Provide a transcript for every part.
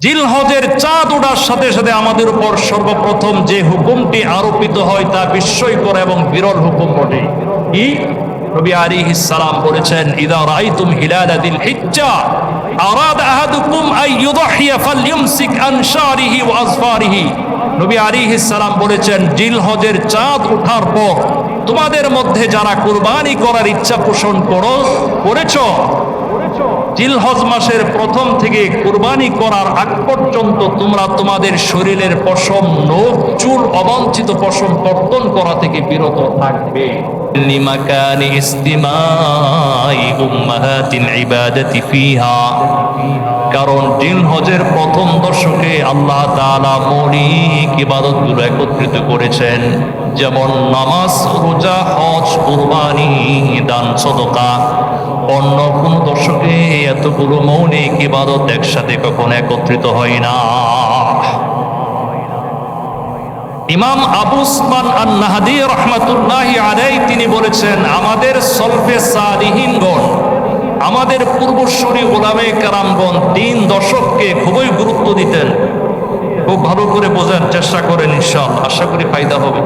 জিলহজের চাঁদ ওঠার সাথে সাথে আমাদের উপর সর্বপ্রথম যে হুকুমটি আরোপিত হয় তা বিস্ময়কর এবং বিরল হুকুম বটে। কি? নবী আলাইহিস সালাম বলেছেন, ইদা রাআইতুম হিলালা যিল হিজ্জা আরাদ আহাদুকুম আন ইউদহিয়া ফালইউমসিক আন শারিহি ওয়া আযফারিহি। নবী আলাইহিস সালাম বলেছেন, জিলহজের চাঁদ ওঠার পর তোমাদের মধ্যে যারা কুরবানি করার ইচ্ছা পোষণ করেছো, জিলহজ মাসের প্রথম থেকে কুরবানি করার আগ পর্যন্ত তোমরা তোমাদের শরীরের পশম, নখ, চুল, অবাঞ্ছিত পশম কর্তন করা থেকে বিরত থাকবে। লিমাকানি ইস্তিমাই উম্মাহাতিল ইবাদাতি ফিহা, কারণ জিলহজের প্রথম দশকে আল্লাহ তাআলা মৌলিক ইবাদতগুলো একত্রিত করেছেন, যেমন নামাজ, রোজা, হজ, কুরবানি, দান, সদকা। অন্য কোন দশকে এতগুলো মৌলিক ইবাদত একসাথে কখনো একত্রিত হয় না। ইমাম আবু উসমান আন-নাহদী রাহমাতুল্লাহি আলাইহি তিনি বলেছেন, আমাদের সলফে সালিহিনগণ, আমাদের পূর্বসূরি উলামায়ে কেরামগণ 3 দশককে খুবই গুরুত্ব দিতেন। খুব ভালো করে বোঝার চেষ্টা করেন, ইনশাআল্লাহ আশা করি ফায়দা হবে।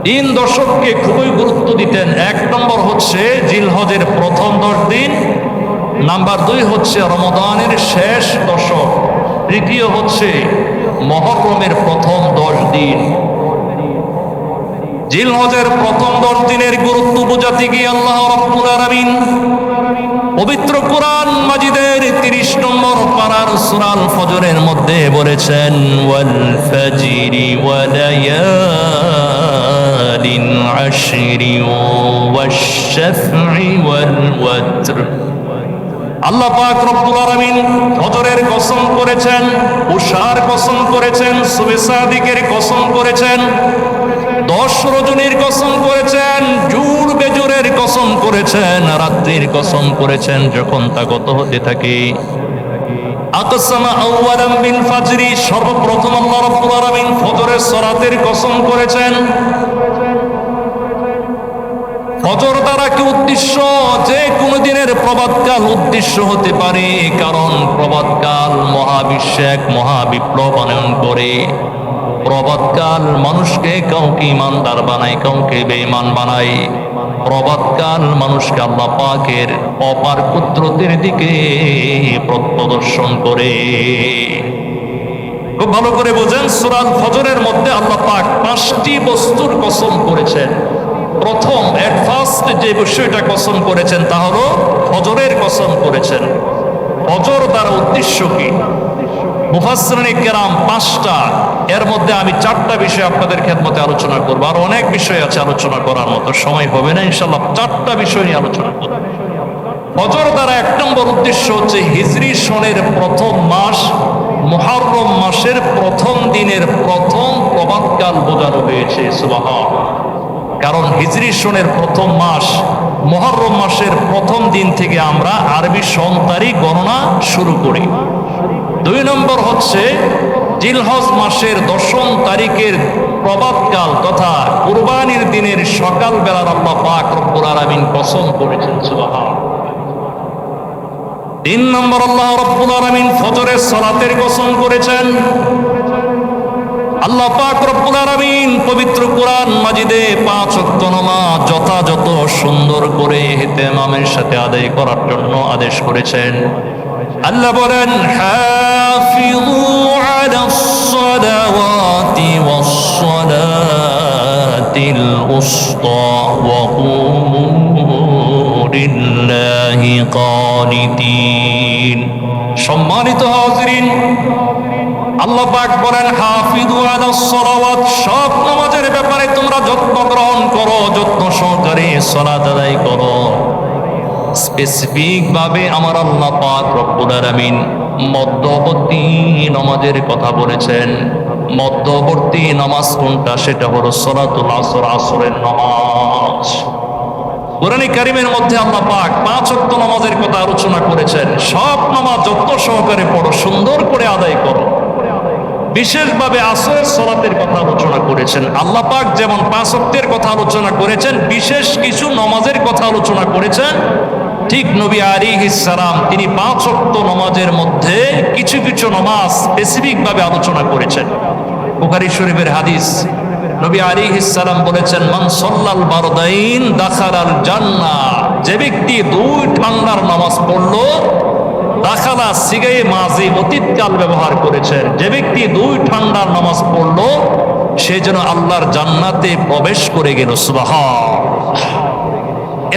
3 দশককে খুবই গুরুত্ব দিতেন। 1 নম্বর হচ্ছে জিলহজের প্রথম 10 দিন, নাম্বার 2 হচ্ছে রমজানের শেষ দশক, তৃতীয় হচ্ছে মুহররমের প্রথম 10 দিন। জিলহজের প্রথম 10 দিনের গুরুত্ব বোঝাতে গিয়ে আল্লাহ রাব্বুল আলামিন পবিত্র কোরআন মাজিদের 30 নম্বর পারার সূরা আল ফজরের মধ্যে বলেছেন, ওয়াল ফাজরি ওয়া লায়ালিন আশরি ওয়াশ শাফঈ ওয়াল ওয়াতর। আল্লাহ পাক রব্বুল আলামিন ফজরের কসম করেছেন, উশার কসম করেছেন, সুবে সাদিকের কসম করেছেন, 10 রজনীর কসম করেছেন, জুর বেজুরের কসম করেছেন, রাত্রির কসম করেছেন যখন তা গত হতে থাকে। আকসামা আউয়ালাম বিল ফাজরি, সর্বপ্রথম আল্লাহ রাব্বুল আলামিন ফজরের সালাতের কসম করেছেন। ফজর দ্বারা কি উদ্দেশ্য? যে কোনো দিনের প্রভাতকাল উদ্দেশ্য হতে পারে, কারণ প্রভাতকাল মহাবিশ্বে এক মহাবিপ্লব আনয়ন করে। প্রভাতকাল মানুষকে কাউকে ইমানদার বানায়, কাউকে বেঈমান বানায়। প্রভাতকাল মানুষকে আল্লাহ পাকের অপার কুদরতের দিকে প্রদর্শন করে। খুব ভালো করে বোঝেন, সূরা আল ফজরের মধ্যে আল্লাহ পাক 5টি বস্তুর কসম করেছেন। প্রথম ফার্স্ট যে বিষয়টা কসম করেছেন তা হলো ফজরের কসম করেছেন। ফজর দ্বারা উদ্দেশ্য কি? মুফাসসিরিনে কেরাম 5টা, এর মধ্যে আমি 4টা বিষয় আপনাদের খেদমতে আলোচনা করব। আর অনেক বিষয় আছে আলোচনা করার মতো, সময় হবে না, ইনশাআল্লাহ 4টা বিষয় নিয়ে আলোচনা করব। ফজর দ্বারা 1 নম্বর উদ্দেশ্য হচ্ছে হিজরি সনের প্রথম মাস মুহররম মাসের প্রথম দিনের প্রথম প্রভাতকাল বোঝানো হয়েছে। সুবহানাল্লাহ। কারণ হিজরি সনের প্রথম মাস মুহররম মাসের প্রথম দিন থেকে আমরা আরবি সন তারিখ গণনা শুরু করি। 2 নম্বর হচ্ছে জিলহজ মাসের 10ম তারিখের প্রভাতকাল তথা কুরবানির দিনের সকাল বেলার আল্লাহ পাক রব্বুল আলামিন কসম করেছেন। সুবহানাল্লাহ। 3 নম্বর আল্লাহ রব্বুল আলামিন ফজরের সালাতের কসম করেছেন। আল্লাহ পাক রব্বুল আলামিন পবিত্র কোরআন মাজিদে 5 ওয়াক্ত নামাজ যথাযথ সুন্দর করে ইহতিমামের সাথে আদায় করার জন্য আদেশ করেছেন। আল্লাহ বলেন, হাফিযু আলাস সালাওয়াতি ওয়াস সালাতিল উসতা ওয়া কুমু লিল্লাহি কানিতিন। সম্মানিত হাজিরিন, আল্লাহ পাক বলেন, হাফিযু আলাস সালাওয়াত, সব নামাজের ব্যাপারে তোমরা যত্ন গ্রহণ করো, যত্ন সহকারে সালাত আদায় করো। স্পেসিফিক ভাবে আমার আল্লাহ পাক রব্বুল আলামিন মধ্যবর্তী নামাজের কথা বলেছেন। মধ্যবর্তী নামাজ কোনটা? সেটা হলো সালাতুল আসর, আসরের নামাজ। কোরআনে কারীমের মধ্যে আল্লাহ পাক 5 ওয়াক্ত নামাজের কথা আলোচনা করেছেন। সব নামাজ যত্ন সহকারে পড়ো, সুন্দর করে আদায় করো। বিশেষভাবে আসরের সালাতের কথা আলোচনা করেছেন। আল্লাহ পাক যেমন 5 ওয়াক্তের কথা আলোচনা করেছেন, বিশেষ কিছু নামাজের কথা আলোচনা করেছেন, ঠিক নবী আলাইহিস সালাম তিনি 5 ওয়াক্ত নামাজের মধ্যে কিছু কিছু নামাজ স্পেসিফিক ভাবে আলোচনা করেছেন। বুখারী শরীফের হাদিস, নবী আলাইহিস সালাম বলেছেন, মান সাল্লাল বারদাইন দাখালাল জান্নাহ, যে ব্যক্তি 2 ঠান্ডার নামাজ পড়লো, দাখালা সিগায়ে মাজি অতীতকাল ব্যবহার করেছেন, যে ব্যক্তি 2 ঠান্ডার নামাজ পড়লো সে যেন আল্লাহর জান্নাতে প্রবেশ করে গেল। সুবহানাল্লাহ,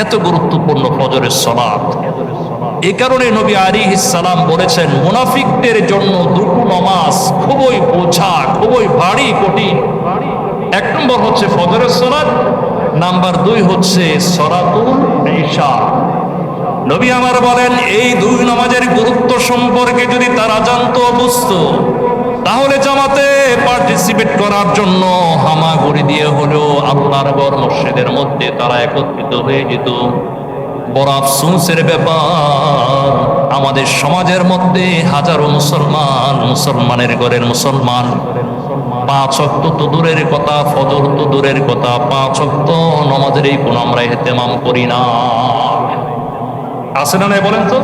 এত গুরুত্বপূর্ণ ফজরের সালাত। এই কারণে নবী আলাইহিস সালাম বলেছেন, মুনাফিকদের জন্য 2টো নামাজ খুবই বোঝা, খুবই ভারী, কঠিন। 1 নম্বর হচ্ছে ফজরের সালাত, নাম্বার 2 হচ্ছে সলাতুল ইশা। নবী আমার বলেন, এই 2 নামাজের গুরুত্ব সম্পর্কে যদি তারা জানতো, বুঝতো, তাহলে জামাতে পার্টিসিপেট করার জন্য হামাগুড়ি দিয়ে হলেও আল্লাহর ঘর মসজিদের মধ্যে তারা একত্রিত হয়ে যেত। বড় আফসোসের ব্যাপার, আমাদের সমাজের মধ্যে হাজারো মুসলমানের ঘরের মুসলমান 5 ওয়াক্ত তো দূরের কথা, ফজর তো দূরের কথা, 5 ওয়াক্ত নামাজের এই কোন আমরা ইহতেমাম করি না। আছে না নাই বলেন তো?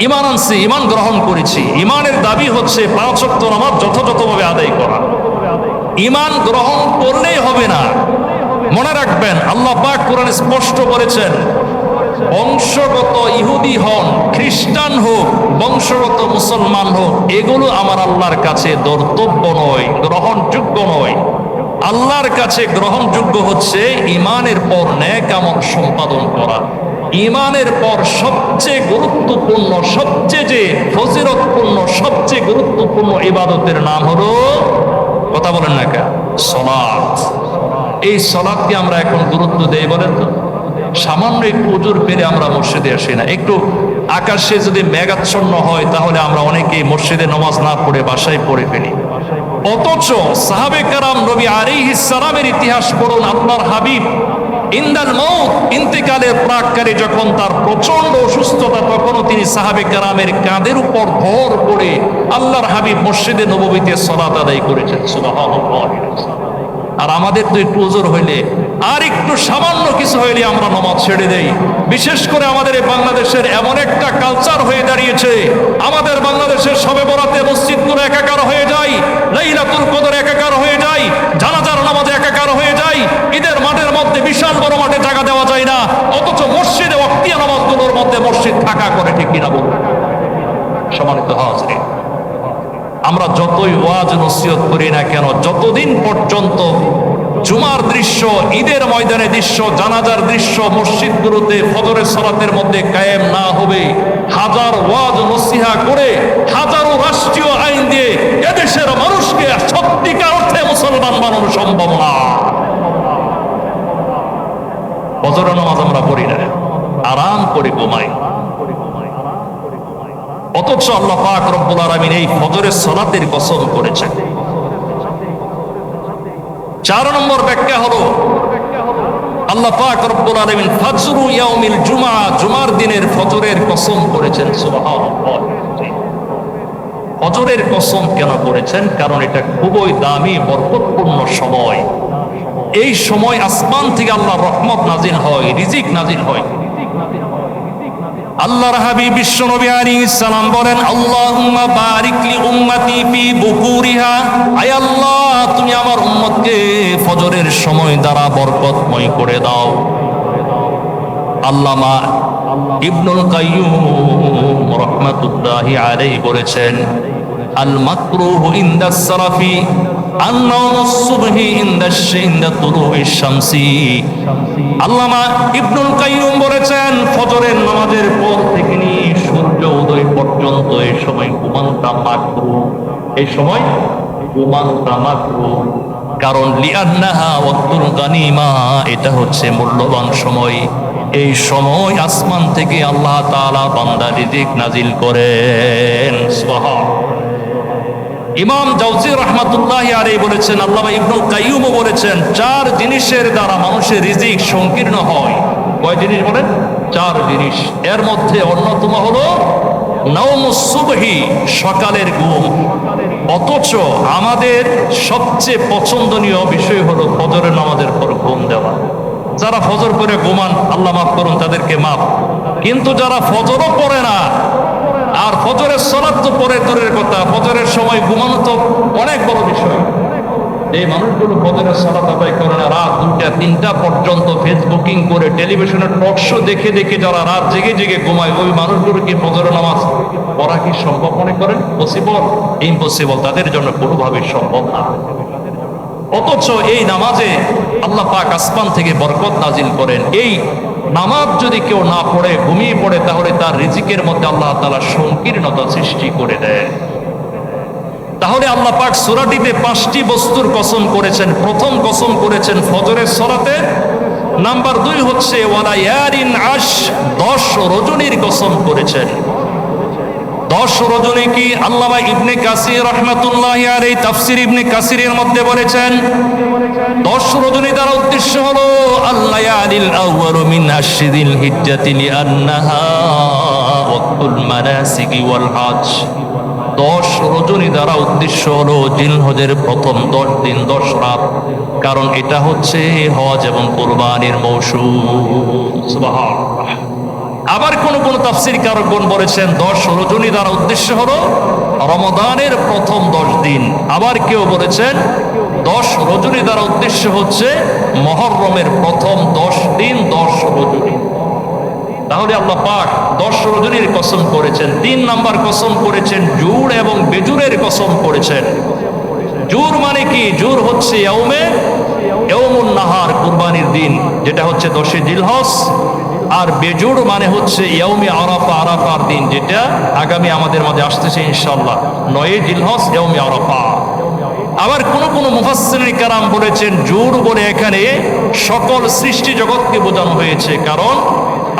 ঈমান আনছি, ঈমান গ্রহণ করেছি, ঈমানের দাবি হচ্ছে 5 ওয়াক্ত নামাজ যথাযথভাবে আদায় করা। ঈমান গ্রহণ করলেই হবে না। মনে রাখবেন, আল্লাহ পাক কোরআনে স্পষ্ট বলেছেন, বংশগত ইহুদি হন, খ্রিস্টান হোক, বংশগত মুসলমান হোক, এগুলো আমার আল্লাহর কাছে ধর্তব্য নয়, গ্রহণযোগ্য নয়। আল্লাহর কাছে গ্রহণযোগ্য হচ্ছে ঈমানের পর নেক আমল সম্পাদন করা। ঈমানের পর সবচেয়ে গুরুত্বপূর্ণ, সবচেয়ে যে ফজিলতপূর্ণ, সবচেয়ে গুরুত্বপূর্ণ ইবাদতের নাম হলো, কথা বলেন না কেন, সালাত। এই সালাতকে আমরা এখন গুরুত্ব দেই বলেন তো? সামান্য একটু ওজোর পেরে আমরা মসজিদে আসি না। একটু আকাশে যদি মেঘাচ্ছন্ন হয় তাহলে আমরা অনেকেই মসজিদে নামাজ না পড়ে বাসায় পড়ে ফেলি। অথচ সাহাবে কারাম, নবী আলাইহিস সালামের ইতিহাস পড়ুন। আল্লাহর হাবিব ইনদাল মউত, ইন্তেকালের প্রাককালে যখন তার প্রচন্ড অসুস্থতা, তখনও তিনি সাহাবে কারামের কাঁধের উপর ভর করে আল্লাহর হাবিব মসজিদে নববীতে সালাত আদায় করেছেন। সুবহানাল্লাহ। আর আমাদের তো একটু ওজোর হইলে, আর একটু সামান্য কিছু হইলে আমরা নামাজ ছেড়ে দেই। বিশেষ করে আমাদের এই বাংলাদেশের এমন একটা কালচার হয়ে দাঁড়িয়েছে, আমাদের বাংলাদেশের শবে বরাতে মসজিদগুলো একাকার হয়ে যায়, লাইলাতুল কদর একাকার হয়ে যায়, জানাজার নামাজ একাকার হয়ে যায়, ঈদের মাঠের মধ্যে বিশাল বড় মাঠে জায়গা দেওয়া যায় না, অথচ মসজিদে ওয়াক্তিয়া নামাজগুলোর মধ্যে মসজিদ ফাঁকা করে, ঠিক কিনা বলুন? সম্মানিত হাজিরিন, আমরা যতই ওয়াজ নসিহত করি না কেন, যতদিন পর্যন্ত জুমার দৃশ্য, ঈদের ময়দানে দৃশ্য, জানাজার দৃশ্য মসজিদগুলোতে ফজরের সালাতের মধ্যে কায়েম না হবে, হাজার ওয়াজ নসিহা করে, হাজারো রাষ্ট্রীয় আইন দিয়ে এদেশের মানুষকে সত্যিকার অর্থে মুসলমান বানানো সম্ভব না। ফজরের নামাজ আমরা পড়ি না, আরাম করে ঘুমাই। অথচ আল্লাহ পাক রব্বুল আলামিন এই ফজরের সালাতের কসম করেছেন। 4 নম্বর ব্যাখ্যা হলো, আল্লাহ পাক রব্বুল আলামিন ফাজরু ইয়াউমিল জুমআ, জুমার দিনের ফজরের কসম করেছেন। সুবহানাল্লাহ। ফজরের কসম কেন করেছেন? কারণ এটা খুবই দামি, বরকতপূর্ণ সময়। এই সময় আসমান থেকে আল্লাহর রহমত নাজিল হয়, রিজিক নাজিল হয়। আল্লাহর হাবিব বিশ্ব নবী আলাইহিস সালাম বলেন, আল্লাহুম্মা বারিক লি উম্মতি ফি বুকুরিহা, আয় আল্লাহ তুমি আমার উম্মতকে ফজরের সময় দ্বারা বরকতময় করে দাও। আল্লামা ইবনুল কাইয়্যুম রাহমাতুল্লাহি আলাইহি বলেছেন, আল মাকরুহু ইনদাস সালাফি আন্নাউমুস সুবহি ইনদা তুলুইশ শামসি। আল্লামা ইবনুল কাইয়্যুম বলেছেন, ফজরের নামাজের পর থেকে নিয়ে সূর্য উদয় পর্যন্ত এই সময় ঘুমানোটা মাকরুহ, এই সময় ঘুমানোটা মাকরুহ। কারণ লিআন্নাহা ওয়াক্তুল গানিমা, এটা হচ্ছে মূল্যবান সময়। এই সময় আসমান থেকে আল্লাহ তাআলা বান্দা রিজিক নাজিল করেন। সুবহানাল্লাহ। ইমাম জাওজি রাহমাতুল্লাহি আলাইহি বলেছেন, আল্লামা ইবনুল কাইয়্যুম বলেছেন, 4 জিনিসের দ্বারা মানুষের রিজিক সংকীর্ণ হয়। কয় জিনিস বলেন? 4 জিনিস। এর মধ্যে অন্যতম হলো নাওমুস সুবহি, সকালের ঘুম। অথচ আমাদের সবচেয়ে পছন্দনীয় বিষয় হলো ফজরের নামাজের পর ঘুম দেওয়া। যারা ফজর করে ঘুমান, আল্লাহ মাফ করুন তাদেরকে মাফ, কিন্তু যারা ফজরও পড়ে না, আর ফজরের সালাত তো পরে দূরের কথা, ফজরের সময় ঘুমানো তো অনেক বড় বিষয়। এই মানুষগুলো ফজরের সালাত আদায় করে না, রাত 2টা 3টা পর্যন্ত ফেসবুকিং করে টেলিভিশনের টক শো দেখে দেখে যারা রাত জেগে জেগে ঘুমায়, ওই মানুষগুলো কি ফজরের নামাজ পড়া কি সম্ভব মনে করেন? পসিবল? ইম্পসিবল, তাদের জন্য কোনোভাবেই সম্ভব না। অথচ এই নামাজে আল্লাহ পাক আসমান থেকে বরকত নাজিল করেন। এই নামাজ যদি কেউ না পড়ে, ঘুমিয়ে পড়ে, তাহলে তার রিজিকের মধ্যে আল্লাহ তাআলা সংকীর্ণতা সৃষ্টি করে দেয়। তাহলে আল্লাহ পাক সূরাটিতে 5টি বস্তুর কসম করেছেন। প্রথম কসম করেছেন ফজরের সালাতে, নাম্বার 2 হচ্ছে ওয়ালায়ালিন আশ, 10 রজনীর কসম করেছেন। 10 রজনী কি? আল্লামা ইবনে কাসির রাহমাতুল্লাহি আলাইহি তাফসীর ইবনে কাসিরের মধ্যে বলেছেন 10 রজনী দ্বারা উদ্দেশ্য হলো আল-লায়ালিল আউয়ালু মিন আশরিল হিজ্জাতি লিআন্নাহা ওয়াক্তুল মানাসিকি ওয়াল হজ। 10 রজনী দ্বারা উদ্দেশ্য হলো জিলহজের প্রথম 10 দিন 10 রাত, কারণ এটা হচ্ছে হজ এবং কুরবানির মৌসুম। সুবহানাল্লাহ। আবার কোন কোন তাফসীর কারকগণ বলেছেন 10 রজনী দ্বারা উদ্দেশ্য হলো রমজানের প্রথম 10 দিন। আবার কেউ বলেছেন 10 রজনী দ্বারা উদ্দেশ্য হচ্ছে মুহররমের প্রথম 10 দিন 10 রজনী। তাহলে আল্লাহ পাক 10 রজনীর কসম করেছেন। 3 নাম্বার কসম করেছেন জুর এবং বেজুরের কসম করেছেন। জুর মানে কি? জুর হচ্ছে ইয়াউমুন নাহার, কুরবানির দিন, যেটা হচ্ছে 10 জিলহজ। আর বেজুর মানে হচ্ছে ইয়াউমে আরাফা, আরাফার দিন, যেটা আগামী আমাদের মাঝে আসতেছে ইনশাআল্লাহ, 9 জিলহজ ইয়াউমে আরাফা। আবার কোন কোন মুফাসসিরিন কেরাম বলেছেন জুর বলে এখানে সকল সৃষ্টি জগৎকে বোঝানো হয়েছে, কারণ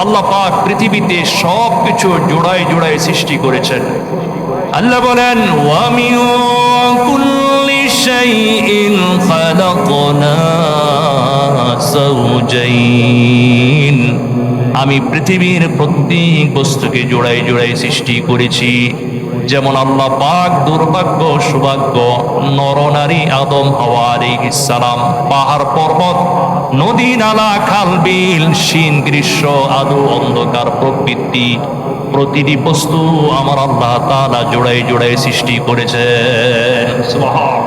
আল্লাহ পাক পৃথিবীতে সব কিছু জোড়ায় জোড়ায় সৃষ্টি করেছেন। আল্লাহ বলেন ওয়া মিন কুল্লি শাইইন খালাকনা যাওজাইন, আমি পৃথিবীর প্রত্যেক বস্তুকে জোড়ায় জোড়ায় সৃষ্টি করেছি। যেমন আল্লাহ পাক দুর্ভাগ্য সৌভাগ্য নরনারী আদম হাওয়া আলাইহিস সালাম, পাহাড় পর্বত নদী নালা খাল বিল শীন গ্রীষ্ম আলো অন্ধকার প্রকৃতি প্রতিটি বস্তু আমার আল্লাহ তাআলা জোড়ায় জোড়ায় সৃষ্টি করেছেন। সুবহানাল্লাহ।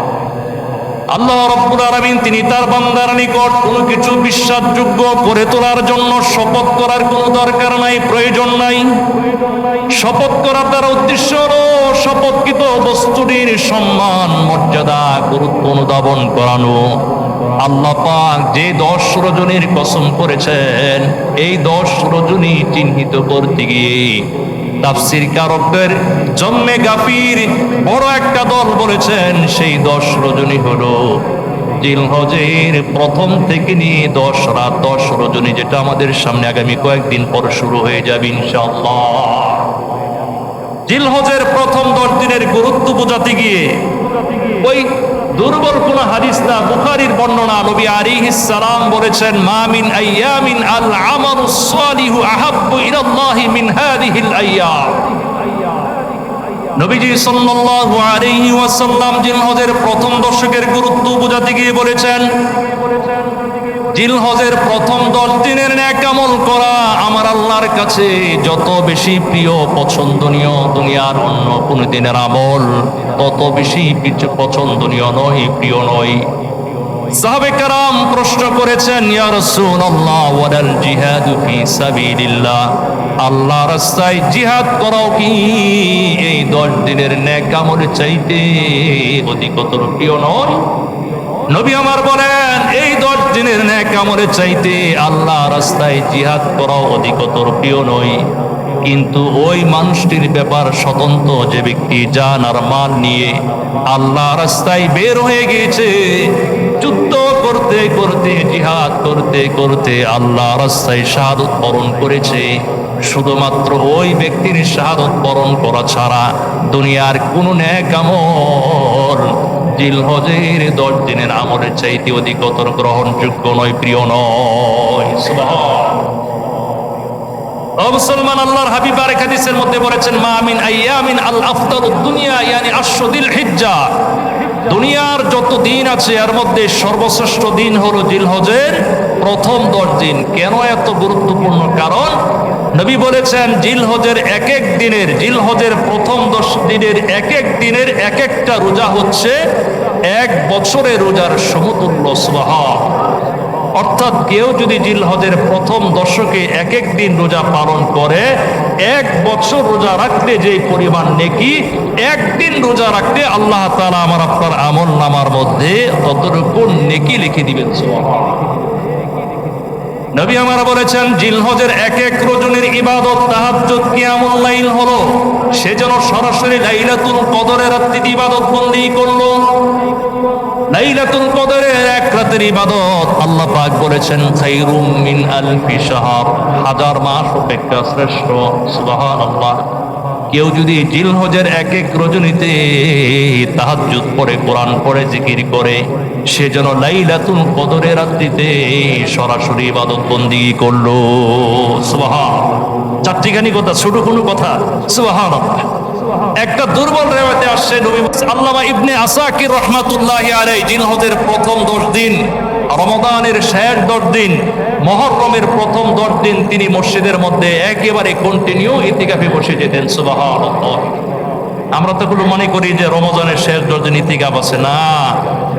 আল্লাহ রাব্বুল আলামিন তিনি তার বান্দার নিকট কোনো কিছু বিশ্বাসযোগ্য করে তোলার জন্য শপথ করার কোনো দরকার নাই, প্রয়োজন নাই। শপথ করার দ্বারা উদ্দেশ্য হলো শপথকৃত বস্তুটির সম্মান মর্যাদা গুরুত্ব অনুধাবন করানো। আল্লাহ পাক যে 10 রজনীর কসম করেছেন, এই 10 রজনী চিহ্নিত করতে গিয়ে তাফসীর কারকদের জন্মে গাফির বড় একটা দল বলেছেন সেই 10 রজনী হলো জিলহজের প্রথম থেকে নিয়ে 10 রাত 10 রজনী, যেটা আমাদের সামনে আগামী কয়েকদিন পর শুরু হয়ে যাবে ইনশাআল্লাহ। জিলহজের প্রথম 10 দিনের গুরুত্ব বোঝাতে গিয়ে ওই দুর্বল কোন হাদিস না, বুখারীর বর্ণনা, নবী আলাইহিস সালাম বলেছেন মা মিন আইয়ামিন আল আমালুস সালিহু আহাব্বু ইলাল্লাহি মিন হাযিহিল আইয়াম। নবীজি সাল্লাল্লাহু আলাইহি ওয়াসাল্লাম জিলহজের প্রথম দশকের গুরুত্ব বোঝাতে গিয়ে বলেছেন জিলহজের প্রথম 10 দিনের নেক আমল করা আমার আল্লাহর কাছে যত বেশি প্রিয় পছন্দনীয় দুনিয়ার অন্য কোন দিনের আমল তত বেশি কিছু পছন্দনীয় নয়, প্রিয় নয়। সাহাবে কেরাম প্রশ্ন করেছেন ইয়া রাসূলুল্লাহ ওয়ালাল জিহাদু ফি সাবিলিল্লাহ, আল্লাহর রাস্তায় জিহাদ করাও কি এই 10 দিনের নেক আমলের চাইতে অধিকতর প্রিয় নয়? নবী আমার বলেন এই 10 দিনের নেক আমলের চাইতে আল্লাহর রাস্তায় জিহাদ করাও অধিকতর প্রিয় নয়। কিন্তু ওই মানুষটির ব্যাপার স্বতন্ত্র, যে ব্যক্তি জান আর মাল নিয়ে আল্লাহর রাস্তায় বের হয়ে গিয়েছে, যুদ্ধ করতে করতে জিহাদ করতে করতে আল্লাহর রাস্তায় শাহাদত বরণ করেছে, শুধুমাত্র ওই ব্যক্তির শাহাদত বরণ করা ছাড়া দুনিয়ার কোনো নেক আমল জিলহজের 10 দিনের আমলের চাইতে অধিকতর গ্রহণযোগ্য নয়, প্রিয় নয়। সুবহানাল্লাহ। মুসলমান, আল্লাহর হাবিব আরেক হাদিসের মধ্যে বলেছেন মা মিন আইয়ামিন আল আফদালুদ দুনিয়া ইয়ানি আশরুল হিজ্জা, দুনিয়ার যত দিন আছে এর মধ্যে সর্বশ্রেষ্ঠ দিন হলো জিলহজের প্রথম 10 দিন। কেন এত গুরুত্বপূর্ণ? কারণ নবী বলেছেন জিলহজের এক এক দিনের, জিলহজের প্রথম 10 দিনের এক এক দিনের এক একটা রোজা হচ্ছে 1 বছরের রোজার সমতুল্য। সুবহান। অর্থাৎ কেউ যদি জিলহজের প্রথম দশকে এক এক দিন রোজা পালন করে, 1 বছর রোজা রাখতে যে পরিমাণ নেকি, একদিন রোজা রাখতে আল্লাহ তাআলা আমার আপনার আমল নামার মধ্যে ততটুকু নেকি লিখে দিবেন। সুবহান। নবী আমার বলেছেন জিলহজের এক এক রজনীর ইবাদত তাহাজ্জুদ কিয়ামুল লাইল হলো, সে যেন সরাসরি লাইলাতুল কদরের রাত্রিতে ইবাদত বন্দি করলো। লাইলাতুল কদরের এক রাতের ইবাদত আল্লাহ পাক বলেছেন খায়রুম মিন আলফি শাহর, 1000 মাস অপেক্ষা শ্রেষ্ঠ। সুবহানাল্লাহ। কেউ যদি জিলহজের এক এক রজনীতে তাহাজ্জুদ পড়ে, কোরআন পড়ে, জিকির করে, সে যেন লাইলাতুল কদরের রাত্রিতে সরাসরি ইবাদত বন্দি করলো। সুবহান। চারটিখানি কথা, ছোট কোনো কথা। সুবহানাল্লাহ। একটা দুর্বল রেওয়ায়েতে আসছে নবী আল্লামা ইবনে আসাকির রাহমাতুল্লাহি আলাইহি জিলহজের প্রথম 10 দিন, রমাদানের শেষ 10 দিন, মুহররমের প্রথম 10 দিন তিনি মসজিদের মধ্যে একেবারে কন্টিনিউ ইতিকাফে বসে যেতেন। সুবহানাল্লাহ। আমরা তো এগুলো মনে করি যে রমজানের শেষ 10 দিন ইতিকাফ আছে, না,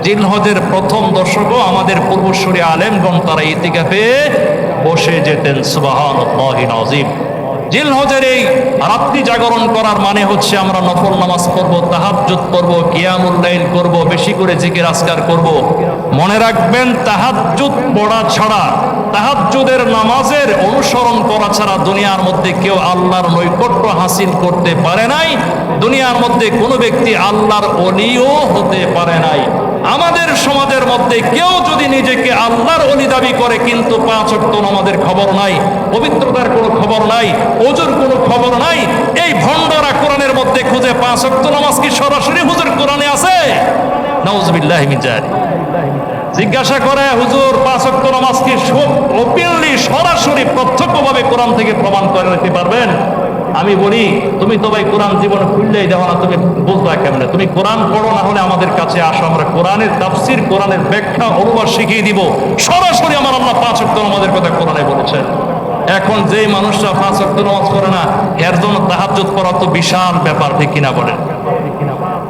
জিলহজের প্রথম দশকও আমাদের পূর্বসূরি আলেমগণ তারা ইতিকাফে বসে যেতেন। সুবহানাল্লাহি আযীম। জিলহজের এই রাত্রি জাগরণ করার মানে হচ্ছে আমরা নফল নামাজ পড়ব, তাহাজ্জুদ পড়ব, কিয়ামুল লাইল করব, বেশি করে জিকির আজকার করব। মনে রাখবেন তাহাজ্জুদ পড়া ছাড়া, তাহাজ্জুদের নামাজের অনুসরণ করা ছাড়া দুনিয়ার মধ্যে কেউ আল্লাহর নৈকট্য হাসিল করতে পারে নাই। দুনিয়ার মধ্যে কোনো ব্যক্তি আল্লাহর ওলিও হতে পারে নাই। আমাদের সমাজের মধ্যে কেউ যদি নিজেকে আল্লাহর ওলি দাবি করে কিন্তু 5 ওয়াক্ত নামাজের খবর নাই, পবিত্রতার কোনো খবর নাই, ওজুর কোনো খবর নাই, এই ভণ্ডরা কোরআনের মধ্যে খুঁজে 5 ওয়াক্ত নামাজ কি সরাসরি হুজুর কোরআনে আছে? নাউজুবিল্লাহি মিন যালিক। জিজ্ঞাসা করে হুজুর 5 ওয়াক্ত নামাজ কি ওপেনলি সরাসরি প্রত্যক্ষভাবে কোরআন থেকে প্রমাণ করে নিতে পারবেন? আমি বলি তুমি তো ভাই কোরআন জীবনে খুললেই দেখো না, তুমি বুঝবা কেমনে? তুমি কোরআন পড়ো, না হলে আমাদের কাছে আসো, আমরা কোরআনের তাফসীর, কোরআনের ব্যাখ্যা, অনুবাদ শিখিয়ে দিব। সরাসরি আমার আল্লাহ 5 ওয়াক্ত নামাজের কথা কোরআনে বলেছেন। এখন যেই মানুষরা 5 ওয়াক্ত নামাজ করে না, এর জন্য তাহাজ্জুদ পড়া তো বিশাল ব্যাপার, ঠিক কিনা বলেন?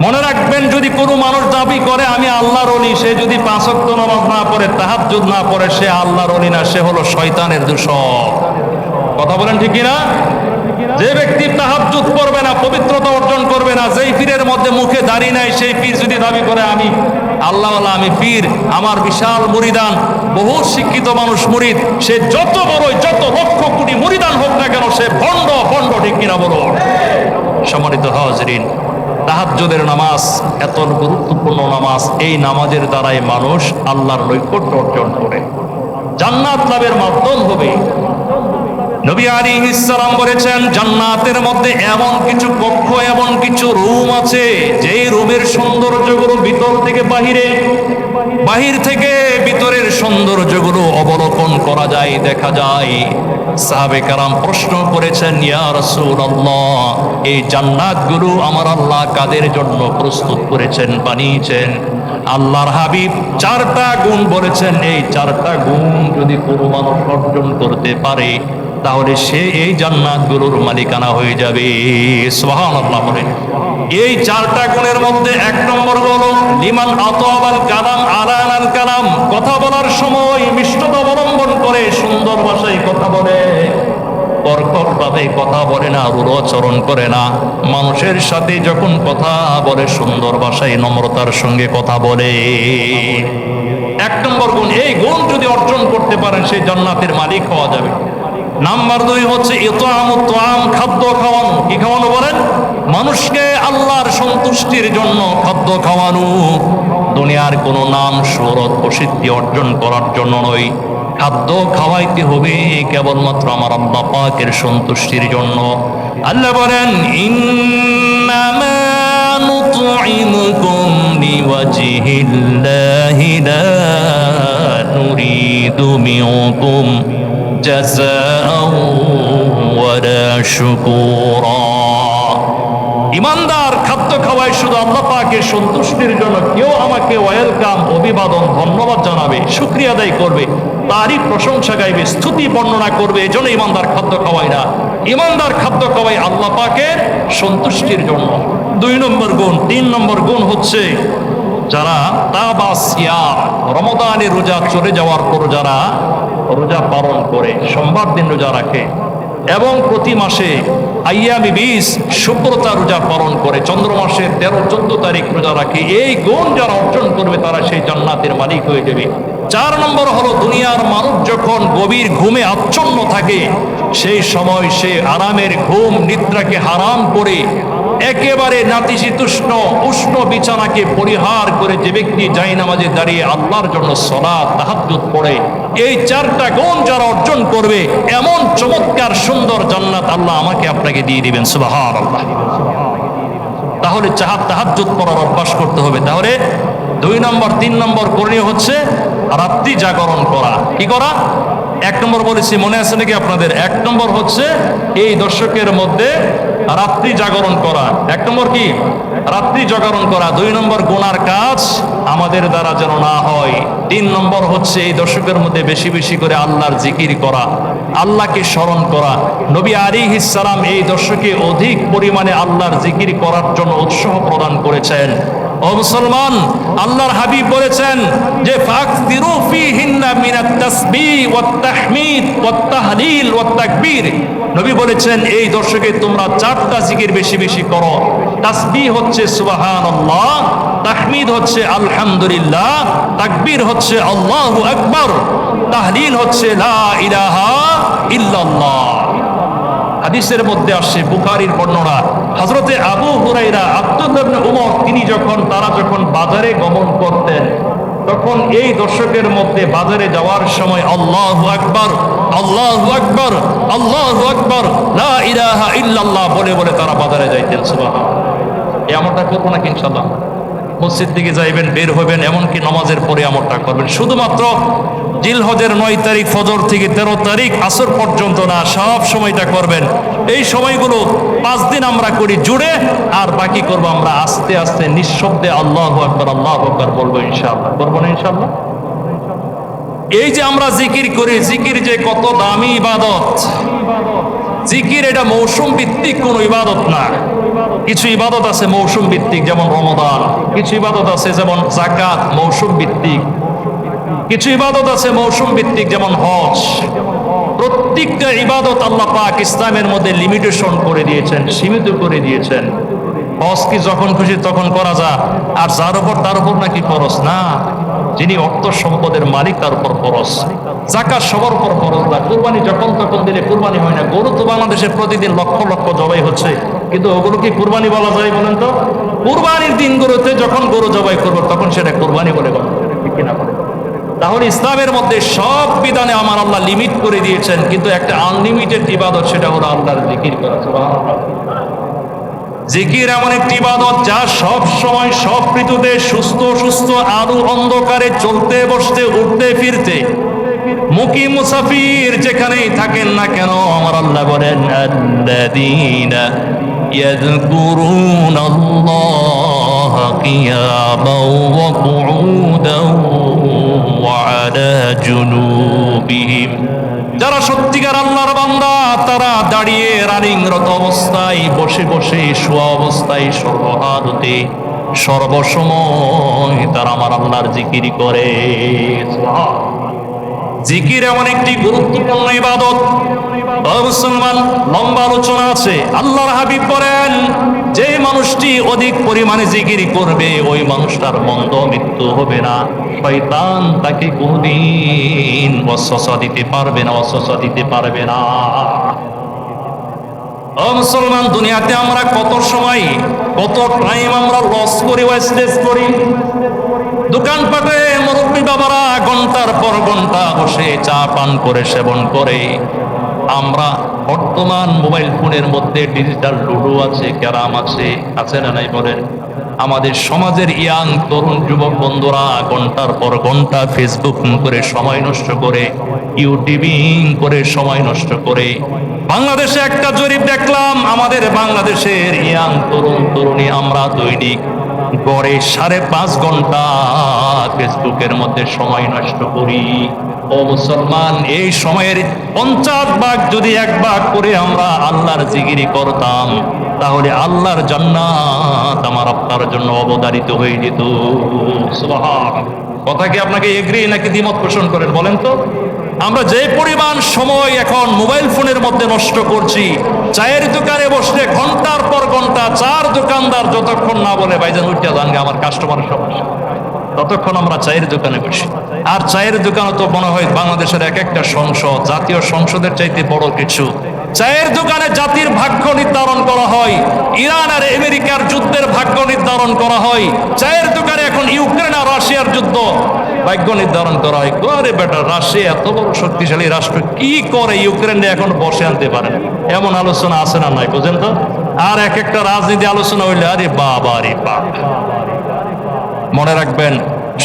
মনে রাখবেন যদি কোনো মানুষ দাবি করে আমি আল্লাহর ওলি, সে যদি 5 ওয়াক্ত নামাজ না পড়ে, তাহাজ্জুদ না পড়ে, সে আল্লাহর ওলি না, সে হলো শয়তানের দূষক। কথা বলেন ঠিক কিনা? যে ব্যক্তি তাহাজ্জুদ পড়বে না, পবিত্রতা অর্জন করবে না, যেই পীরের মধ্যে মুখে দাড়ি নাই, সেই পীর যদি দাবি করে আমি আল্লাহওয়ালা, আমি পীর, আমার বিশাল মুরিদান, বহু শিক্ষিত মানুষ মুরিদ, সে যত বড়ই, যত লক্ষ কোটি মুরিদান হোক না কেন, সে ভণ্ড, ভণ্ড, ঠিক কিনা বলো? সম্মানিত হাজিরিন, তাহাজ্জুদের নামাজ এত গুরুত্বপূর্ণ নামাজ, এই নামাজের দ্বারাই মানুষ আল্লাহর নৈকট্য অর্জন করে, জান্নাত লাভের মাধ্যম হবে। নবী আলাইহিস সালাম বলেছেন জান্নাতের মধ্যে এমন কিছু কক্ষ, এমন কিছু রুম আছে, যেই রুমের সৌন্দর্যগুলো ভিতর থেকে বাহিরে, বাহির থেকে ভিতরের সৌন্দর্যগুলো অবলোকন করা যায়, দেখা যায়। সাহাবে কারাম প্রশ্ন করেছেন ইয়া রাসূলুল্লাহ, এই জান্নাতগুলো আমার আল্লাহ কাদের জন্য প্রস্তুত করেছেন, বানিয়েছেন? আল্লাহর হাবিব 4টা গুণ বলেছেন, এই 4টা গুণ যদি কোনো মানুষ অর্জন করতে পারে তাহলে সে এই জান্নাতগুলোর মালিকানা হয়ে যাবে। সুবহানাল্লাহ বলেন। এই 4টা গুণের মধ্যে 1 নম্বর হলো লিমান আতাবাল কালাম আলানাল কালাম, কথা বলার সময় মিষ্টতা অবলম্বন করে, সুন্দর ভাষায় কথা বলে, কর্কশভাবে কথা বলে না, রূঢ়াচরণ করে না। মানুষের সাথে যখন কথা বলে সুন্দর ভাষায় নম্রতার সঙ্গে কথা বলে। 1 নম্বর গুণ, এই গুণ যদি অর্জন করতে পারেন সেই জান্নাতের মালিক হওয়া যাবে। নাম্বার 2 হচ্ছে ইতআমুত তাআম, খাদ্য খাওয়ানো। কি খাওয়ানো বলেন? মানুষকে আল্লাহর সন্তুষ্টির জন্য খাদ্য খাওয়ানো। দুনিয়ার কোনো নাম, শোহরত, প্রসিদ্ধি অর্জন করার জন্য নয়, খাদ্য খাওয়াইতে হবে কেবলমাত্র আমার আল্লাহ পাকের সন্তুষ্টির জন্য। আল্লাহ বলেন ইন্নামা নুতঈমুকুম লিওয়াজহিল্লাহি লা নুরিদু মিনকুম জাযাআও ওয়ালা শুকুরা। ইমানদার খাদ্য খাওয়ায় শুধু আল্লাহ পাক পাকের সন্তুষ্টির জন্য কেউ আমাকে ওয়েলকাম, অভিবাদন, ধন্যবাদ জানাবে, শুকরিয়া আদায় করবে, তারই প্রশংসা গাইবে, স্তুতি বর্ণনা করবে, এজন্য ইমানদার খাদ্য খাওয়াই না। ইমানদার খাদ্য খাওয়াই আল্লাহ পাকের সন্তুষ্টির জন্য। 2 নম্বর গুণ। 3 নম্বর গুণ হচ্ছে যারা তাবাসিয়া, রমজানের রোজা চলে যাওয়ার পর যারা রোজা পালন করে, সোমবার দিন রোজা রাখে এবং প্রতি মাসে আইয়ামি 20 শুক্রতা রোজা পালন করে, চন্দ্র মাসের 13-14 তারিখ রোজা রাখে, এই গুণ যারা অর্জন করবে তারা সেই জান্নাতের মালিক হয়ে যাবে। 4 নম্বর হলো দুনিয়ার মানুষ যখন গভীর ঘুমে আচ্ছন্ন থাকে সেই সময় সে আরামের ঘুম নিদ্রাকে হারাম করে একেবারে নাতিশীতোষ্ণ উষ্ণ বিছানাকে পরিহার করে যে ব্যক্তি জায়নামাজে দাঁড়িয়ে আল্লাহর জন্য সালাত তাহাজ্জুদ পড়ে, এই 4টা গুণ যারা অর্জন করবে এমন চমৎকার সুন্দর জান্নাত আল্লাহ আমাকে আপনাকে দিয়ে দিবেন। সুবহানাল্লাহ। তাহলে তাহাজ্জুদ পড়ার অভ্যাস করতে হবে। তাহলে 2 নম্বর 3 নম্বর করণীয় হচ্ছে রাত্রি জাগরণ করা। কি করা? 1 নম্বর বলেছি, মনে আছে নাকি আপনাদের? 1 নম্বর হচ্ছে এই দশকের মধ্যে রাত্রি জাগরণ করা। 1 নম্বর কি? রাত্রি জাগরণ করা। 2 নম্বর গুনার কাজ আমাদের দ্বারা যেন না হয়। 3 নম্বর হচ্ছে এই দশকের মধ্যে বেশি বেশি করে আল্লাহর জিকির করা, আল্লাহকে স্মরণ করা। নবী আলাইহিস সালাম এই দশকে অধিক পরিমাণে আল্লাহর জিকির করার জন্য উৎসাহ প্রদান করেছেন। ও মুসলমান, আল্লাহর হাবিব বলেছেন যে ফাকদিরু ফিহিন্না মিনাত তাসবিহ ওয়াত তাহমিদ ওয়াত তাহলিল ওয়াত তাকবীর। নবী বলেছেন এই দশকে তোমরা 4টা জিকির বেশি বেশি করো। তাসবিহ হচ্ছে সুবহানাল্লাহ, তাহমিদ হচ্ছে আলহামদুলিল্লাহ, তাকবীর হচ্ছে আল্লাহু আকবার, তাহলিল হচ্ছে লা ইলাহা ইল্লাল্লাহ। হাদিসের মধ্যে আসছে, বুখারীর বর্ণনা, হযরতে আবু হুরায়রা, আব্দুল্লাহ ইবনে উমর, তারা যখন বাজারে গমন করতেন তখন এই দশকের মধ্যে বাজারে যাওয়ার সময় আল্লাহু আকবার, আল্লাহু আকবার, আল্লাহু আকবার, লা ইলাহা ইল্লাল্লাহ বলে বলে তারা বাজারে যাইতেন। সুবহানাল্লাহ। এমনটা করবো নাকি ইনশাআল্লাহ? মসজিদ থেকে যাইবেন, বের হবেন, এমনকি নামাজের পরে এমনটা করবেন। শুধুমাত্র জিলহজের 9 তারিখ ফজর থেকে 13 তারিখ আসর পর্যন্ত না, সব সময়টা করবেন। এই সময়গুলো 5 দিন আমরা করি জুড়ে, আর বাকি করব আমরা আস্তে আস্তে নিঃশব্দে আল্লাহু আকবার, আল্লাহু আকবার বলবো ইনশাআল্লাহ। করবো না ইনশাআল্লাহ? এই যে আমরা জিকির করি, জিকির যে কত দামি ইবাদত। জিকির এটা মৌসুম ভিত্তিক কোনো ইবাদত না। কিছু ইবাদত আছে মৌসুম ভিত্তিক, যেমন রমাদান। কিছু ইবাদত আছে যেমন যাকাত, মৌসুম ভিত্তিক। কিছু ইবাদত আছে মৌসুম ভিত্তিক, যেমন হজ। প্রত্যেকটা ইবাদত আল্লাহ পাক ইসলামের মধ্যে লিমিটেশন করে দিয়েছেন, সীমিত করে দিয়েছেন। হজ কি যখন খুশি তখন করা যায়, আর যার উপর তার উপর নাকি ফরজ না। যিনি অর্থ সম্পদের মালিক তার উপর ফরজ। যাকাত সবার উপর ফরজ না। কুরবানি যখন তখন দিলে কুরবানি হয় না। গরু তো বাংলাদেশে প্রতিদিন লক্ষ লক্ষ জবাই হচ্ছে, কিন্তু ওগুলো কি কুরবানি বলা যায় বলেন তো? কুরবানির দিনগুলোতে যখন গরু জবাই করবো তখন সেটা কুরবানি বলে গণ্য হবে, ঠিক কিনা বলে? তাহলে ইসলামের মধ্যে সব বিধানে আমার আল্লাহ লিমিট করে দিয়েছেন, কিন্তু একটা আনলিমিটেড ইবাদত, সেটা হলো আল্লাহর জিকির করা। সুবহানাল্লাহ। জিকির এমন একটি ইবাদত যা সব সময় সব ঋতুতে সুস্থ সুস্থ আলো অন্ধকারে চলতে বসতে উঠতে ফিরতে মুকিম মুসাফির যেখানেই থাকেন না কেন, আমার আল্লাহ বলেন আল্লাযীনা ইয়াযকুরুনাল্লাহা কিয়ামান ওয়া কুউদান ওয়া আলা জুনুবিহিম। যারা সত্যিকার আল্লাহর বান্দা তারা দাঁড়িয়ে রানিংরত অবস্থায়, বসে বসে, শোয়া অবস্থায়, সর্বহালতে, সর্বসময় তারা আমার আল্লাহর জিকির করে। জিকির এমন একটি গুরুত্বপূর্ণ ইবাদত। মুসলমান, লম্বা আলোচনা আছে। আল্লাহর হাবিব বলেন যে মানুষটি অধিক পরিমাণে জিকির করবে ওই মানুষটার মন্দ মৃত্যু হবে না। শয়তান তাকে কোনদিন ওয়াসওয়াসা দিতে পারবে না, ওয়াসওয়াসা দিতে পারবে না। ও মুসলমান, দুনিয়াতে আমরা কত সময়, কত টাইম আমরা লস করি, ওয়েস্টেজ করি। দোকানপাটে মুরব্বী বাবারা ঘন্টার পর ঘন্টা বসে চা পান করে, সেবন করে। আমরা বর্তমান মোবাইল ফোনের মধ্যে ডিজিটাল লুডো আছে, ক্যারাম আছে, আছে না নাই বলেন? আমাদের সমাজের ইয়াং তরুণ যুবক বন্ধুরা ঘন্টার পর ঘন্টা ফেসবুক করে সময় নষ্ট করে, ইউটিউবিং করে সময় নষ্ট করে। বাংলাদেশে একটা জরিপ দেখলাম, আমাদের বাংলাদেশের ইয়াং তরুণ তরুণী আমরা দৈনিক গড়ে 5.5 ঘন্টা ফেসবুকের মধ্যে সময় নষ্ট করি। ও মুসলমান, এই সময়ের 50 ভাগ যদি 1 ভাগ করে আমরা আল্লাহর জিকিরি করতাম, তাহলে আল্লাহর জান্নাত আমার আপনার জন্য অবধারিত হয়ে যেত। সুবহানাল্লাহ। কথা কি আপনাকে এগ্রি নাকি দ্বিমত পোষণ করেন বলেন তো? আমরা যে পরিমাণ সময় এখন মোবাইল ফোনের মধ্যে নষ্ট করছি, চায়ের দোকানে বসলে ঘন্টার পর ঘন্টা চার দোকানদার যতক্ষণ না বলে ভাইজান উঠতে জানগে আমার কাস্টমারের সমস্যা, ততক্ষণ আমরা চায়ের দোকানে বসি। আর চায়ের দোকানে তো মনে হয় বাংলাদেশের এক একটা সংসদ, জাতীয় সংসদের চাইতে বড় কিছু। চায়ের দোকানে জাতির ভাগ্য নির্ধারণ করা হয়, ইরান আর আমেরিকার যুদ্ধের ভাগ্য নির্ধারণ করা হয়। চায়ের দোকানে এখন ইউক্রেন আর রাশিয়ার যুদ্ধ ভাগ্য নির্ধারণ করা হয়। আরে বেটা, রাশিয়া এত বড় শক্তিশালী রাষ্ট্র, কি করে ইউক্রেনে এখন বসে আনতে পারেন? এমন আলোচনা আছে না নাই বুঝেন তো? আর এক একটা রাজনীতি আলোচনা হইলে আরে বাবা রে বাবা। মনে রাখবেন,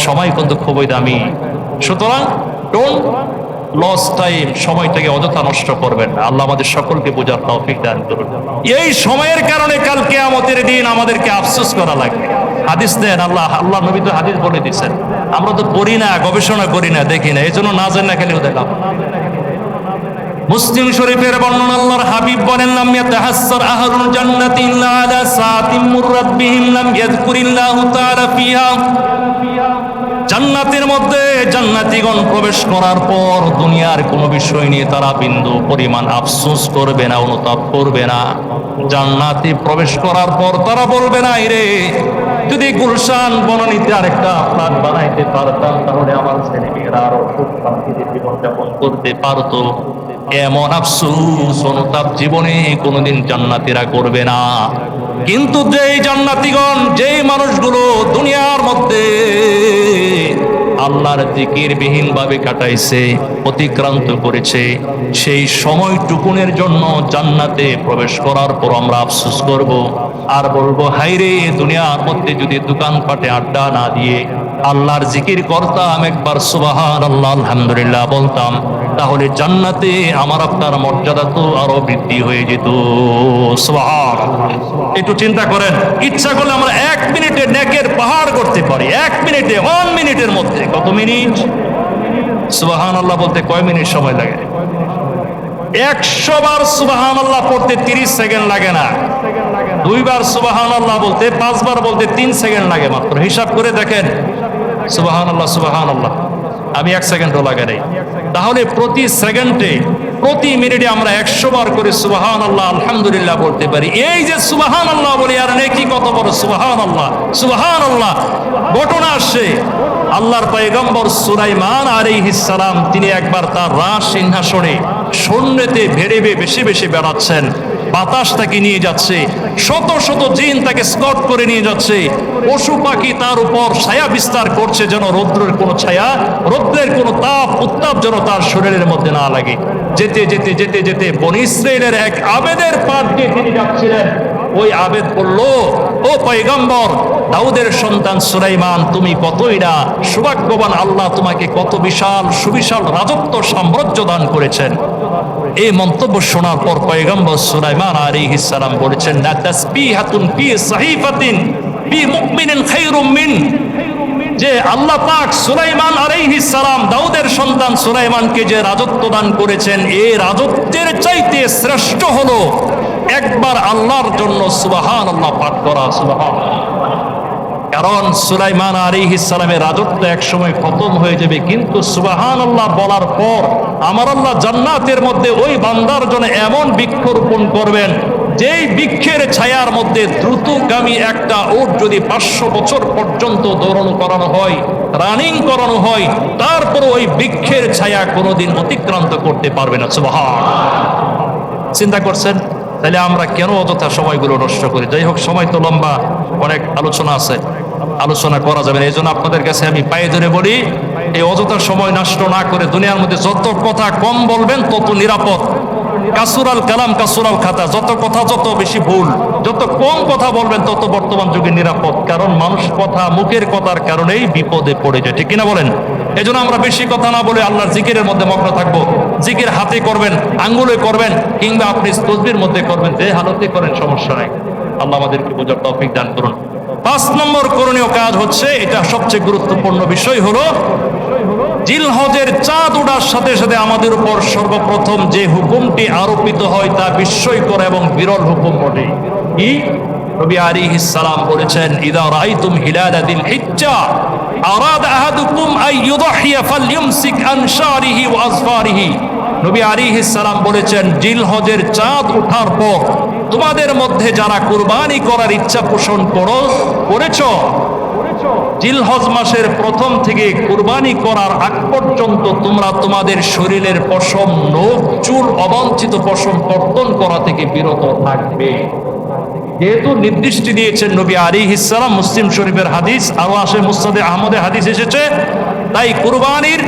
সময় কিন্তু খুবই দামি। সুতরাং ডোন্ট লস টাইম, সময়টাকে অযথা নষ্ট করবেন না। আল্লাহ আমাদের সকলকে বোঝার তৌফিক দান করুন। এই সময়ের কারণে কাল কিয়ামতের দিন আমাদেরকে আফসোস করা লাগবে। হাদিস দেন, আল্লাহ নবী তো হাদিস বলে দিচ্ছেন, আমরা তো পড়ি না, গবেষণা করি না, দেখি না, এই জন্য না জানি না খেলেও দেখলাম। মুসলিম শরীফের বর্ণনা, আল্লাহর হাবিব বলেন, লাম ইয়াতাহাসসার আহলুল জান্নাতি ইল্লা আলা সাআতিন মুররাত বিহিম লাম ইয়াযকুরিল্লাহু তাআলা ফিহা। জান্নাতের মধ্যে জান্নাতীগণ প্রবেশ করার পর দুনিয়ার কোনো বিষয় নিয়ে তারা বিন্দু পরিমাণ আফসোস করবে না, অনুতাপ করবে না। জান্নাতে প্রবেশ করার পর তারা বলবে না, রে যদি গুলশান বনানীতে আরেকটা ফ্ল্যাট বানাইতে পারতাম, তাহলে আমার ছেলেমেয়েরা আরো সুখ শান্তিতে জীবনযাপন করতে পারতো। এমন আফসোস অনুতাপ জীবনে কোনোদিন জান্নাতীরা করবে না। কিন্তু যেই জান্নাতীগণ, যেই মানুষগুলো দুনিয়ার মধ্যে আল্লাহর জিকির বিহীন ভাবে কাটাইছে, অতিক্রান্ত করেছে, সেই সময়টুকুনের জন্য জান্নাতে প্রবেশ করার পর আমরা আফসোস করব আর বলবো, হায়রে দুনিয়ার মধ্যে যদি দোকানপাটে আড্ডা না দিয়ে আল্লাহর জিকির করতাম, একবার সুবহানাল্লাহ আলহামদুলিল্লাহ বলতাম, তাহলে জান্নাতে আমার আপনার মর্যাদা তো আরো বৃদ্ধি হয়ে যেত। সুবহানাল্লাহ। একটু চিন্তা করেন, ইচ্ছা করলে আমরা 1 মিনিটে নেকের পাহাড় করতে পারি। 1 মিনিটে, 1 মিনিটের মধ্যে। কত মিনিট? সুবহানাল্লাহ বলতে কয় মিনিট সময় লাগে? 100 বার সুবহানাল্লাহ পড়তে 30 সেকেন্ড লাগে না। 2 বার সুবহানাল্লাহ বলতে, 5 বার বলতে 3 সেকেন্ড লাগে মাত্র। হিসাব করে দেখেন, সুবহানাল্লাহ সুবহানাল্লাহ আমি 1 সেকেন্ডও লাগে নাই। তাহলে প্রতি সেকেন্ডে, প্রতি মিনিটে আমরা 100 বার করে সুবহানাল্লাহ আলহামদুলিল্লাহ বলতে পারি। এই যে সুবহানাল্লাহ বলি আর নেকি কত বড়! সুবহানাল্লাহ সুবহানাল্লাহ। ঘটনা আসছে, আল্লাহর পয়গম্বর সুলাইমান আলাইহিস সালাম, তিনি একবার তার রাজ সিংহাসনে সৈন্যতে ভেড়ে বেশি বেশি বেড়াচ্ছেন। বাতাস তাকে নিয়ে যাচ্ছে, শত শত জিন তাকে স্কট করে নিয়ে যাচ্ছে, পশু পাখি তার উপর ছায়া বিস্তার করছে, যেন রৌদ্রের কোনো ছায়া, রৌদ্রের কোনো তাপ উত্তাপ যেন তার শরীরের মধ্যে না লাগে। যেতে যেতে যেতে যেতে বনী ইসরাইলের এক আবেদের পার দিয়ে তিনি যাচ্ছিলেন। ওই আবেদ বলল, ও পয়গম্বর, দাউদের সন্তান সুলাইমান, তুমি কতই না সৌভাগ্যবান, আল্লাহ তোমাকে কত বিশাল সুবিশাল রাজত্ব সাম্রাজ্য দান করেছেন। এই মন্তব্য শোনার পর পয়গম্বর সুলাইমান আলাইহিস সালাম বলেছেন, লা তাসবিহাতুন ফি সাহিফাতিন ফি মুমিনিন খায়রুম মিন। যে আল্লাহ পাক সুলাইমান আলাইহিস সালাম, দাউদের সন্তান সুলাইমানকে যে রাজত্ব দান করেছেন, এই রাজত্বের চাইতে শ্রেষ্ঠ হলো একবার আল্লাহর জন্য সুবহানাল্লাহ পাঠ করা। সুবহানাল্লাহ। কারণ সুলাইমান আলাইহিস সালামের রাজত্ব একসময় খতম হয়ে যাবে, কিন্তু সুবহানাল্লাহ বলার পর আমার আল্লাহ জান্নাতের মধ্যে ওই বান্দার জন্য এমন বৃক্ষরোপণ করবেন, যেই বৃক্ষের ছায়ার মধ্যে দ্রুতগামী একটা উট যদি 500 বছর পর্যন্ত দৌড়ানো করানো হয়, রানিং করানো হয়, তারপর ওই বৃক্ষের ছায়া কোনোদিন অতিক্রান্ত করতে পারবে না। সুবহানাল্লাহ। চিন্তা করছেন? তাহলে আমরা কেন অযথা সময়গুলো নষ্ট করি? যাই হোক, সময় তো লম্বা, অনেক আলোচনা আছে, আলোচনা করা যাবে না। এই জন্য আপনাদের কাছে আমি পায়ে ধরে বলি, এই অযথা সময় নষ্ট না করে দুনিয়ার মধ্যে যত কথা কম বলবেন তত নিরাপদ। কাসুরাল কালাম কাসুরাল খাতা, যত কথা যত বেশি ভুল, যত কম কথা বলবেন তত বর্তমান যুগে নিরাপদ। কারণ মানুষ কথা, মুখের কথার কারণেই বিপদে পড়ে যায়, ঠিক কিনা বলেন? এই জন্য আমরা বেশি কথা না বলে আল্লাহর জিকিরের মধ্যে মগ্ন থাকবো। জিকির হাতে করবেন, আঙ্গুলে করবেন, কিংবা আপনি তসবির মধ্যে করবেন, যে হালতে করেন সমস্যা নাই। আল্লাহ আমাদেরকে বোঝার তৌফিক দান করুন। 5 নম্বর করণীয় কাজ হচ্ছে, এটা সবচেয়ে গুরুত্বপূর্ণ বিষয় হলো, জিলহজের চাঁদ ওঠার সাথে সাথে আমাদের উপর সর্বপ্রথম যে হুকুমটি আরোপিত হয় তা বিস্ময়কর এবং বিরল হুকুম বটে। কি? নবী আলাইহিস সালাম বলেছেন, ইদা রাআইতুম হিলাল যিল হিজ্জা আরাদ আহাদুকুম আন ইউদহিয়া ফালইউমসিক আন শারিহি ওয়া আযফারিহি। নবী আলাইহিস সালাম বলেছেন, জিলহজের চাঁদ ওঠার পর তোমাদের মধ্যে যারা কুরবানি করার ইচ্ছা পোষণ করেছো, জিলহজ মাসের প্রথম থেকে কুরবানি করার আগ পর্যন্ত তোমরা তোমাদের শরীরের পশম, নখ, চুল, অবাঞ্ছিত পশম কর্তন করা থেকে বিরত থাকবে। যেহেতু নির্দিষ্ট দিয়েছেন নবী আলাইহিস সালাম, মুসলিম শরীফের হাদিস, আরো আসে মুসনাদে আহমদে হাদিস এসেছে, তাই কুরবানির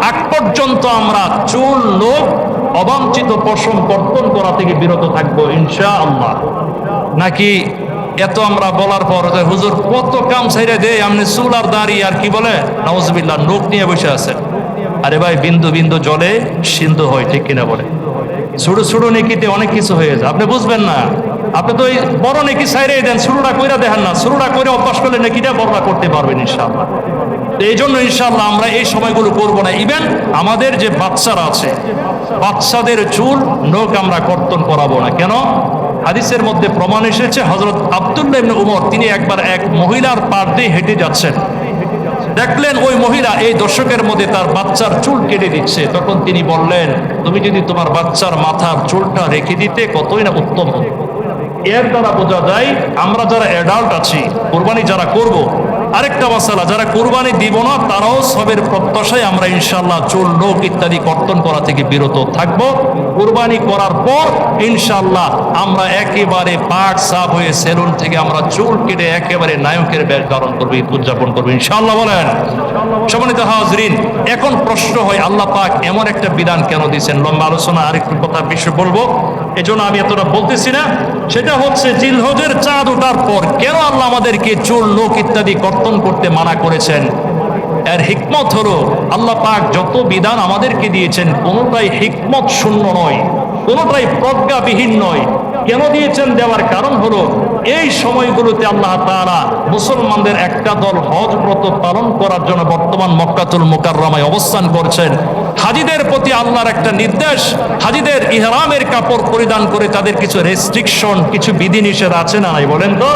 আগ পর্যন্ত আমরা চুল, নখ, অবাঞ্ছিত পশম কর্তন করা থেকে বিরত থাকবো ইনশাআল্লাহ। নাকি এত আমরা বলার পর হুজুর কত কাম ছাইরা দেয়, আপনি চুল আর দাড়ি আর কি বলে নাউজুবিল্লাহ নখ নিয়ে বসে আছেন। আরে ভাই, বিন্দু বিন্দু জলে সিন্ধু হয়, ঠিক কিনা বলে? ছোট ছোট নেকিতে অনেক কিছু হয়ে যায়, আপনি বুঝবেন না। আপনি তো এই বড় নেকি ছাইরাই দেন, শুরুটা কইরা দেখেন না, শুরুটা করে অভ্যাস করলে নেকিটা বড়টা করতে পারবেন ইনশাআল্লাহ। এই জন্য ইনশাআল্লাহ আমরা এই সময়গুলো করব না। ইভেন আমাদের যে বাচ্চারা আছে, বাচ্চাদের চুল, নখ আমরা কর্তন করাবো না। কেন? হাদিসের মধ্যে প্রমাণ এসেছে, হযরত আব্দুল্লাহ ইবনে উমর তিনি একবার এক মহিলার পাড় দিয়ে হেঁটে যাচ্ছেন, দেখলেন ওই মহিলা এই দর্শকের মধ্যে তার বাচ্চার চুল কেটে দিচ্ছে। তখন তিনি বললেন, তুমি যদি তোমার বাচ্চার মাথার চুলটা রেখে দিতে কতই না উত্তম হতো। এর দ্বারা বোঝা যায় আমরা যারা অ্যাডাল্ট আছি, কুরবানি যারা করব, আরেকটা মাসালা, যারা কুরবানি দিব না তারাও সবের প্রত্যাশায় আমরা ইনশাআল্লাহ চুল, নখ ইত্যাদি কর্তন করা থেকে বিরত থাকব। কুরবানি করার পর ইনশাআল্লাহ আমরা একেবারে পাক সাফ হয়ে সেলুন থেকে আমরা চুল কেটে একেবারে নায়কের বেশ ধারণ করবো, ঈদ উদযাপন করবো ইনশাআল্লাহ। বলেন সম্মানিত হাজরিন, এখন প্রশ্ন হয় আল্লাহ পাক এমন একটা বিধান কেন দিয়েছেন? লম্বা আলোচনা, আরেকটু কথা বিষয় বলবো, এজন্য আমি এতটা বলতেছি না। সেটা হচ্ছে, জিলহজের চাঁদ ওঠার পর কেন আল্লাহ আমাদেরকে চুল, নখ ইত্যাদি কর্তন করতে মানা করেছেন? এর হিকমত হলো, আল্লাহ পাক যত বিধান আমাদেরকে দিয়েছেন কোনোটাই হিকমত শূন্য নয়, কোনোটাই প্রজ্ঞাবিহীন নয়। কেন দিয়েছেন? দেওয়ার কারণ হলো, এই সময়গুলোতে আল্লাহ তাআলা মুসলমানদের একটা দল হজ ব্রত পালন করার জন্য বর্তমান মক্কাতুল মুকাররমায় অবস্থান করছেন। হাজিদের প্রতি আল্লাহর একটা নির্দেশ, হাজিদের ইহরামের কাপড় পরিধান করে তাদের কিছু রেস্ট্রিকশন, কিছু বিধিনিষেধ আছে না নাই বলেন তো?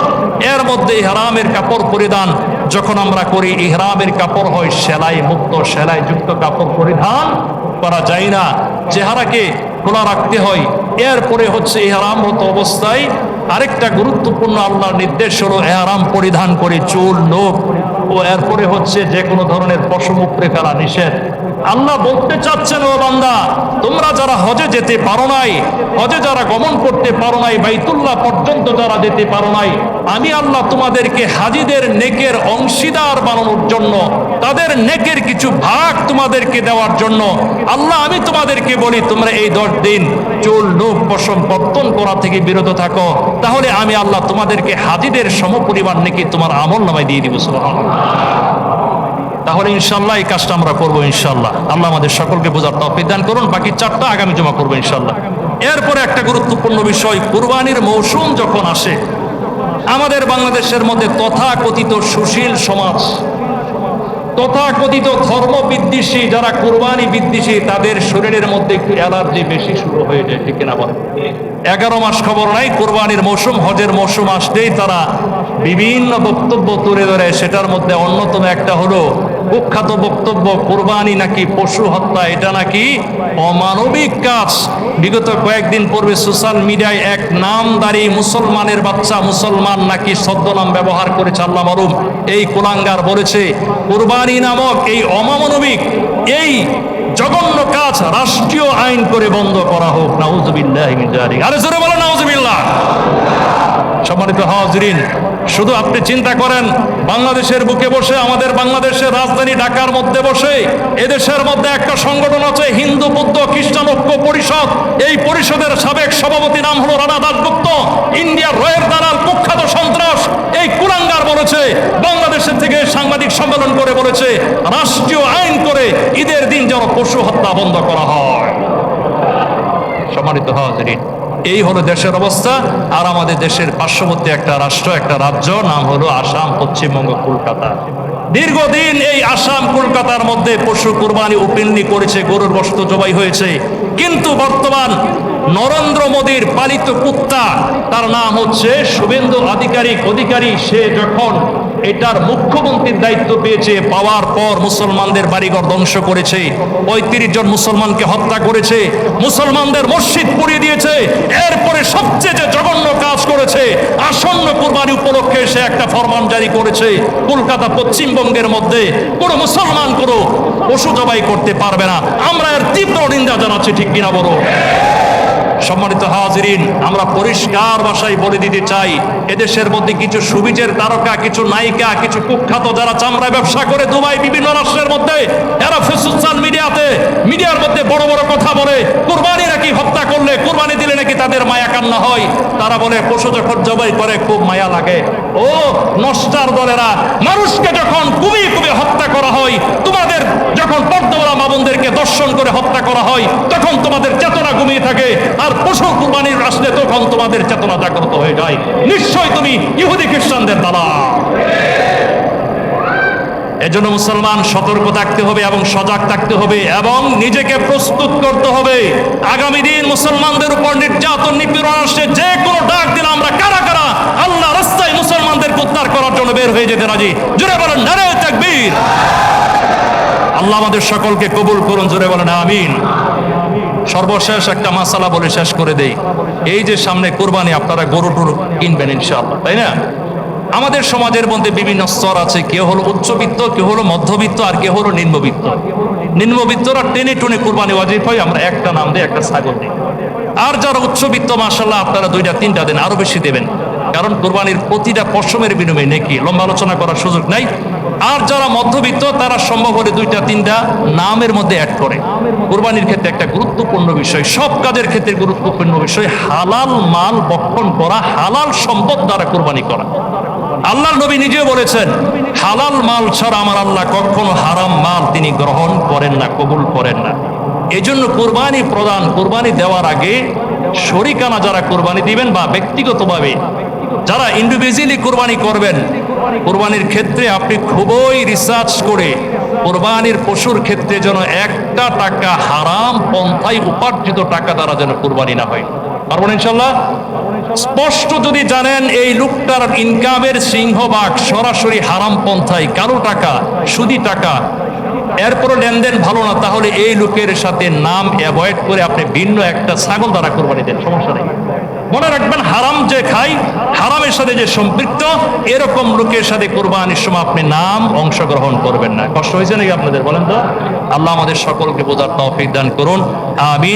এর মধ্যে ইহরামের কাপড় পরিধান যখন আমরা করি, ইহরামের কাপড় হয় সেলাই মুক্ত, সেলাই যুক্ত কাপড় পরিধান করা যায় না, চেহারাকে খোলা রাখতে হয়। এরপরে হচ্ছে ইহরামরত অবস্থায় আরেকটা গুরুত্বপূর্ণ আল্লাহর নির্দেশ হলো ইহরাম পরিধান করে চুল, নখ ও এরপরে হচ্ছে যে কোনো ধরনের পশম উপড়ে ফেলা নিষেধ। আল্লাহ বলতে চাচ্ছেন, ও বান্দা, তোমরা যারা হজে যেতে পারো নাই, হজে যারা গমন করতে পারো নাই, বাইতুল্লাহ পর্যন্ত যারা যেতে পারো নাই, আমি আল্লাহ তোমাদেরকে হাজিদের নেকের অংশীদার বানানোর জন্য, তাদের নেকের কিছু ভাগ তোমাদেরকে দেওয়ার জন্য আল্লাহ আমি তোমাদেরকে বলি, তোমরা এই 10 দিন চুল, নখ, পশম কর্তন করা থেকে বিরত থাকো, তাহলে আমি আল্লাহ তোমাদেরকে হাজিদের সমপরিমাণ নেকি তোমার আমলনামায় দিয়ে দিব। সুবহানাল্লাহ। তাহলে ইনশাআল্লাহ এই কাজটা আমরা করবো ইনশাআল্লাহ। আল্লাহ আমাদের সকলকে বোঝার তৌফিক দান করুন। বাকি 4টা আগামী জমা করবো ইনশাআল্লাহ। এরপরে একটা গুরুত্বপূর্ণ বিষয়, কুরবানির মৌসুম যখন আসে, আমাদের বাংলাদেশের মধ্যে তথাকথিত সুশীল সমাজ, তথাকথিত ধর্ম বিদ্বেষী যারা কুরবানি বিদ্বেষী, তাদের শরীরের মধ্যে একটু অ্যালার্জি বেশি শুরু হয়ে যায়, ঠিক কিনা বলেন? 11 মাস খবর নাই, কুরবানির মৌসুম, হজের মৌসুম আসলেই তারা বিভিন্ন বক্তব্য তুলে ধরে। সেটার মধ্যে অন্যতম একটা হলো কুখ্যাত বক্তব্য, কুরবানি নাকি পশু হত্যা, এটা নাকি অমানবিক কাজ। বিগত কয়েকদিন পূর্বে সোশ্যাল মিডিয়ায় এক নামদারি মুসলমানের বাচ্চা, মুসলমান নাকি ছদ্মনাম ব্যবহার করেছে, আল্লাহ মারুম, এই কুলাঙ্গার বলেছে কুরবানি নামক এই অমানবিক, এই জঘন্য কাজ রাষ্ট্রীয় আইন করে বন্ধ করা হোক। নাউজুবিল্লাহি মিন যালিক। আরে জোরে বলো নাউজুবিল্লাহ। সম্মানিত হাজরিন, শুধু আপনি চিন্তা করেন, বাংলাদেশের বুকে বসে, আমাদের বাংলাদেশের রাজধানী ঢাকার মধ্যে বসে, এদেশের মধ্যে একটা সংগঠন আছে হিন্দু, বৌদ্ধ, খ্রিস্টান ঐক্য পরিষদ। এই পরিষদের সাবেক সভাপতি নাম হলো রানা দাশগুপ্ত, ইন্ডিয়ার রয়ের দালাল, কুখ্যাত সন্ত্রাস। এই কুলাঙ্গার বলেছে, বাংলাদেশের থেকে সাংবাদিক সম্মেলন করে বলেছে, রাষ্ট্রীয় আইন করে ঈদের দিন যেন পশু হত্যা বন্ধ করা হয়। সম্মানিত হাজরিন, এই হলো দেশের অবস্থা। আর আমাদের দেশের পার্শ্ববর্তী একটা রাষ্ট্র, একটা রাজ্য, নাম হলো আসাম, পশ্চিমবঙ্গ, কলকাতা। দীর্ঘদিন এই আসাম কলকাতার মধ্যে পশু কুরবানি ওপেনলি করেছে, গরুর গোশত জবাই হয়েছে। কিন্তু বর্তমান নরেন্দ্র মোদীর পালিত কুত্তা, তার নাম হচ্ছে শুভেন্দু অধিকারী, সে যখন এটার মুখ্যমন্ত্রীর দায়িত্ব পেয়েছে, পাওয়ার পর মুসলমানদের বাড়িঘর ধ্বংস করেছে, 35 জন মুসলমানকে হত্যা করেছে, মুসলমানদের মসজিদ পুড়িয়ে দিয়েছে। এরপরে সবচেয়ে যে জঘন্য কাজ করেছে, আসন্ন কুরবানি উপলক্ষে সে একটা ফরমান জারি করেছে, কলকাতা পশ্চিমবঙ্গের মধ্যে কোনো মুসলমান কোনো পশু জবাই করতে পারবে না। আমরা এর তীব্র নিন্দা জানাচ্ছি, ঠিক কিনা বলো? সম্মানিত হাজিরিন, আমরা পরিষ্কার ভাষায় বলে দিতে চাই, এদেশের মধ্যে কিছু সুবিজের তারকা, কিছু নায়িকা, কিছু কুখ্যাত যারা চামড়া ব্যবসা করে দুবাই বিভিন্ন রাষ্ট্রের মধ্যে, এরা সোশ্যাল মিডিয়ার মধ্যে বড় বড় কথা বলে, কুরবানি নাকি হত্যা করলে, কুরবানি দিলে নাকি তাদের মায়া কান্না হয়। তারা বলে পশু যখন জবাই করে খুব মায়া লাগে। ও নষ্টার দলেরা, মানুষকে যখন কুমিয়ে হত্যা করা হয়, তোমাদের যখন পর্দাওয়ালা মা বোনদেরকে দর্শন করে হত্যা করা হয়, তখন তোমাদের চেতনা ঘুমিয়ে থাকে। আর পশু কুরবানির আসলে তখন তোমাদের চেতনা জাগ্রত হয়ে যায়। নিশ্চয় তুমি ইহুদি খ্রিস্টানদের দালাল। এজন্য মুসলমান সতর্ক থাকতে হবে এবং সজাগ থাকতে হবে এবং নিজেকে প্রস্তুত করতে হবে। আগামী দিন মুসলমানদের উপর নির্যাতন নিপীড়ন আসছে, যে কোনো ডাক দিলে আমরা কারা কারা আল্লাহ রাস্তায় মুসলমানদের উদ্ধার করার জন্য বের হয়ে যেতে রাজি। জোরে বলেন নারে তাকবীর। আল্লাহ আমাদের সকলকে কবুল করুন, জোরে বলেন আমিন। সর্বশেষ একটা মাসালা বলে শেষ করে দেই। এই যে সামনে কুরবানি, আপনারা গরু টরু কিনবেন ইনশাআল্লাহ, তাই না? আমাদের সমাজের মধ্যে বিভিন্ন স্তর আছে, কেউ হলো উচ্চবিত্ত, কেউ হলো মধ্যবিত্ত, আর কেউ হলো নিম্নবিত্ত। নিম্নবিত্তরা টেনে টুনে কুরবানি ওয়াজিব হয়, আমরা একটা নাম দিই, একটা ছাগল দিই। আর যারা উচ্চবিত্ত, মাশাআল্লাহ, আপনারা 2টা 3টা দেন, আরো বেশি দেবেন, কারণ কুরবানির প্রতিটা পশমের বিনিময়ে নেকি, লম্বা আলোচনা করার সুযোগ নাই। আর যারা মধ্যবিত্ত, তারা সম্ভব হলে 2টা 3টা নামের মধ্যে অ্যাড করে। কুরবানির ক্ষেত্রে একটা গুরুত্বপূর্ণ বিষয়, সব কাজের ক্ষেত্রে গুরুত্বপূর্ণ বিষয়, হালাল মাল ভক্ষণ করা, হালাল সম্পদ দ্বারা কুরবানি করা। আল্লাহর নবী নিজেও বলেছেন, হালাল মাল ছাড়া আমার আল্লাহ কখনো হারাম মাল তিনি গ্রহণ করেন না, কবুল করেন না। এজন্য কুরবানি দেওয়ার আগে শরিকানা যারা কুরবানি দিবেন বা ব্যক্তিগতভাবে যারা ইন্ডিভিজুয়ালি কুরবানি করবেন, কুরবানির ক্ষেত্রে আপনি খুবই রিসার্চ করে কুরবানির পশুর ক্ষেত্রে যেন একটা টাকা হারাম পন্থায় উপার্জিত টাকা দ্বারা যেন কুরবানি না হয়। পারবেন ইনশাল্লাহ? স্পষ্ট যদি জানেন এই লোকটার ইনকামের সিংহভাগ সরাসরি হারাম পন্থায়, কালো টাকা, সুদি টাকা, এরপরও লেনদেন ভালো না, তাহলে এই লোকের সাথে নাম অ্যাভয়েড করে আপনি ভিন্ন একটা ছাগল দ্বারা কুরবানি দেন, সমস্যা নেই। মনে রাখবেন, হারাম যে খাই, হারামের সাথে যে সম্পৃক্ত, এরকম লোকের সাথে কুরবানির সময় আপনি নাম অংশগ্রহণ করবেন না। কষ্ট হয়েছে নাকি আপনাদের? বলেন তো। আল্লাহ আমাদের সকলকে বোঝার তৌফিক দান করুন, আমিন।